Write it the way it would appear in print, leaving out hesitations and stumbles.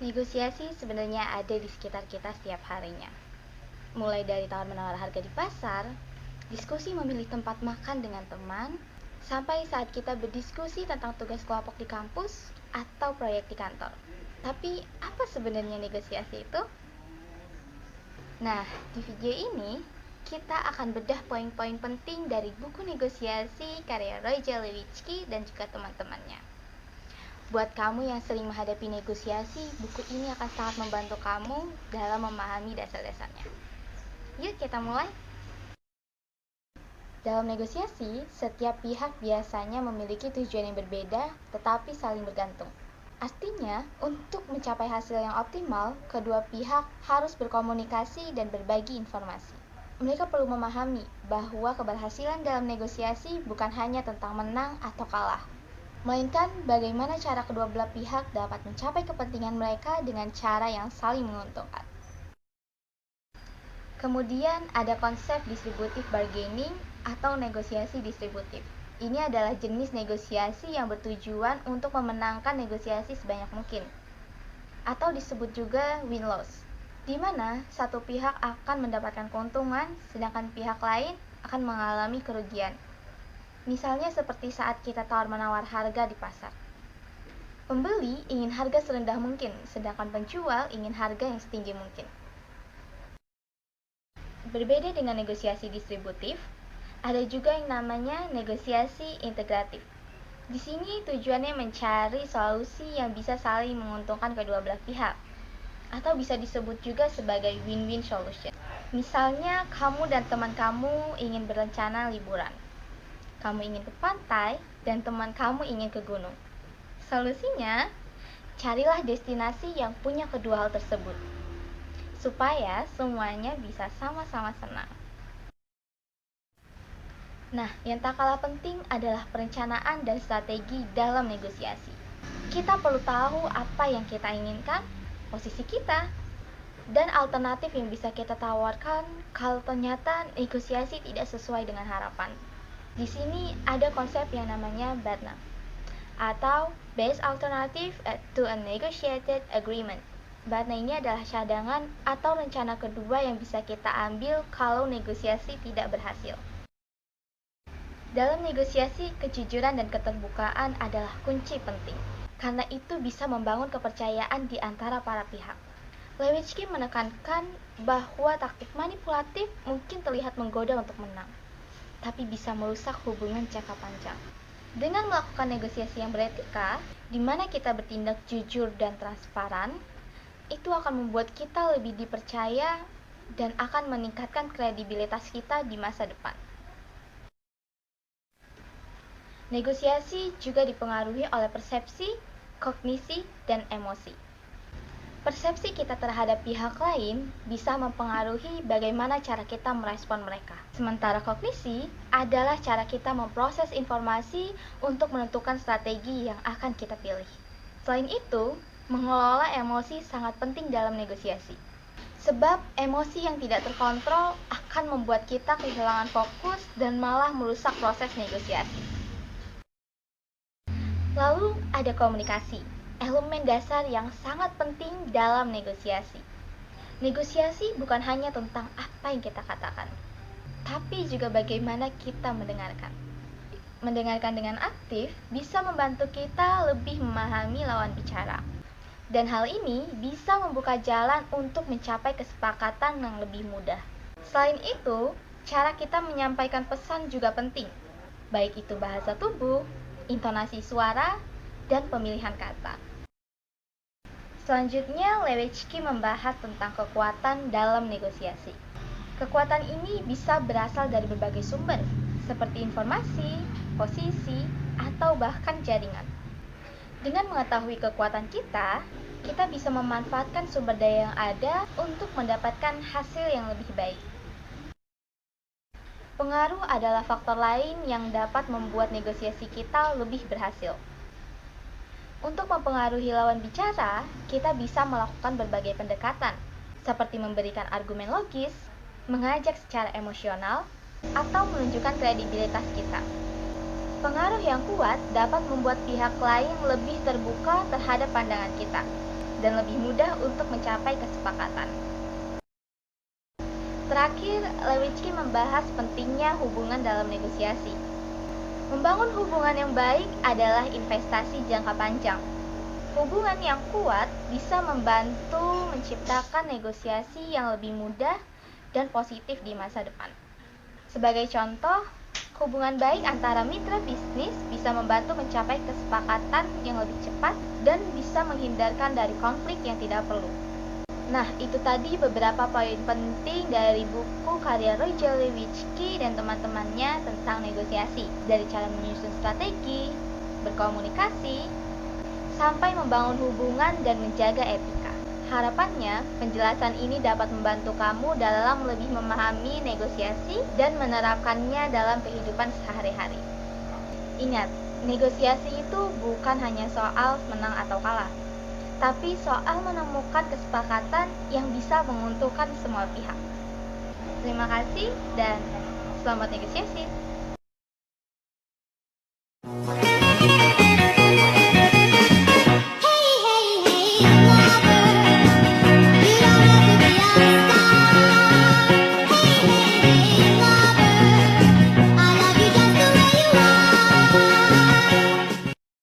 Negosiasi sebenarnya ada di sekitar kita setiap harinya. Mulai dari tawar-menawar harga di pasar, diskusi memilih tempat makan dengan teman, sampai saat kita berdiskusi tentang tugas kelompok di kampus atau proyek di kantor. Tapi apa sebenarnya negosiasi itu? Nah, di video ini kita akan bedah poin-poin penting dari buku negosiasi karya Roger Lewicki dan juga teman-temannya. Buat kamu yang sering menghadapi negosiasi, buku ini akan sangat membantu kamu dalam memahami dasar-dasarnya. Yuk kita mulai. Dalam negosiasi, setiap pihak biasanya memiliki tujuan yang berbeda tetapi saling bergantung. Artinya, untuk mencapai hasil yang optimal, kedua pihak harus berkomunikasi dan berbagi informasi. Mereka perlu memahami bahwa keberhasilan dalam negosiasi bukan hanya tentang menang atau kalah, melainkan bagaimana cara kedua belah pihak dapat mencapai kepentingan mereka dengan cara yang saling menguntungkan. Kemudian ada konsep distributive bargaining atau negosiasi distributif. Ini adalah jenis negosiasi yang bertujuan untuk memenangkan negosiasi sebanyak mungkin, atau disebut juga win-loss, di mana satu pihak akan mendapatkan keuntungan, sedangkan pihak lain akan mengalami kerugian. Misalnya seperti saat kita tawar-menawar harga di pasar. Pembeli ingin harga serendah mungkin, sedangkan penjual ingin harga yang setinggi mungkin. Berbeda dengan negosiasi distributif, ada juga yang namanya negosiasi integratif. Di sini tujuannya mencari solusi yang bisa saling menguntungkan kedua belah pihak, atau bisa disebut juga sebagai win-win solution. Misalnya, kamu dan teman kamu ingin berencana liburan. Kamu ingin ke pantai dan teman kamu ingin ke gunung. Solusinya, carilah destinasi yang punya kedua hal tersebut, supaya semuanya bisa sama-sama senang. Nah, yang tak kalah penting adalah perencanaan dan strategi dalam negosiasi. Kita perlu tahu apa yang kita inginkan, posisi kita, dan alternatif yang bisa kita tawarkan kalau ternyata negosiasi tidak sesuai dengan harapan. Di sini ada konsep yang namanya BATNA, atau Best Alternative to a Negotiated Agreement. BATNA ini adalah cadangan atau rencana kedua yang bisa kita ambil kalau negosiasi tidak berhasil. Dalam negosiasi, kejujuran dan keterbukaan adalah kunci penting, karena itu bisa membangun kepercayaan di antara para pihak. Lewicki menekankan bahwa taktik manipulatif mungkin terlihat menggoda untuk menang, tapi bisa merusak hubungan jangka panjang. Dengan melakukan negosiasi yang beretika, di mana kita bertindak jujur dan transparan, itu akan membuat kita lebih dipercaya dan akan meningkatkan kredibilitas kita di masa depan. Negosiasi juga dipengaruhi oleh persepsi, kognisi, dan emosi. Persepsi kita terhadap pihak lain bisa mempengaruhi bagaimana cara kita merespon mereka. Sementara kognisi adalah cara kita memproses informasi untuk menentukan strategi yang akan kita pilih. Selain itu, mengelola emosi sangat penting dalam negosiasi. Sebab emosi yang tidak terkontrol akan membuat kita kehilangan fokus dan malah merusak proses negosiasi. Lalu ada komunikasi, elemen dasar yang sangat penting dalam negosiasi. Negosiasi bukan hanya tentang apa yang kita katakan, tapi juga bagaimana kita mendengarkan. Mendengarkan dengan aktif bisa membantu kita lebih memahami lawan bicara. Dan hal ini bisa membuka jalan untuk mencapai kesepakatan yang lebih mudah. Selain itu, cara kita menyampaikan pesan juga penting, baik itu bahasa tubuh, intonasi suara, dan pemilihan kata. Selanjutnya, Lewicki membahas tentang kekuatan dalam negosiasi. Kekuatan ini bisa berasal dari berbagai sumber, seperti informasi, posisi, atau bahkan jaringan. Dengan mengetahui kekuatan kita bisa memanfaatkan sumber daya yang ada untuk mendapatkan hasil yang lebih baik. Pengaruh adalah faktor lain yang dapat membuat negosiasi kita lebih berhasil. Untuk mempengaruhi lawan bicara, kita bisa melakukan berbagai pendekatan, seperti memberikan argumen logis, mengajak secara emosional, atau menunjukkan kredibilitas kita. Pengaruh yang kuat dapat membuat pihak lain lebih terbuka terhadap pandangan kita, dan lebih mudah untuk mencapai kesepakatan. Terakhir, Lewitsky membahas pentingnya hubungan dalam negosiasi. Membangun hubungan yang baik adalah investasi jangka panjang. Hubungan yang kuat bisa membantu menciptakan negosiasi yang lebih mudah dan positif di masa depan. Sebagai contoh, hubungan baik antara mitra bisnis bisa membantu mencapai kesepakatan yang lebih cepat dan bisa menghindarkan dari konflik yang tidak perlu. Nah, itu tadi beberapa poin penting dari buku karya Roger Lewitsky dan teman-temannya tentang negosiasi, dari cara menyusun strategi, berkomunikasi, sampai membangun hubungan dan menjaga etika. Harapannya, penjelasan ini dapat membantu kamu dalam lebih memahami negosiasi dan menerapkannya dalam kehidupan sehari-hari. Ingat, negosiasi itu bukan hanya soal menang atau kalah, tapi soal menemukan kesepakatan yang bisa menguntungkan semua pihak. Terima kasih dan selamat negosiasi. Hey, hey, hey,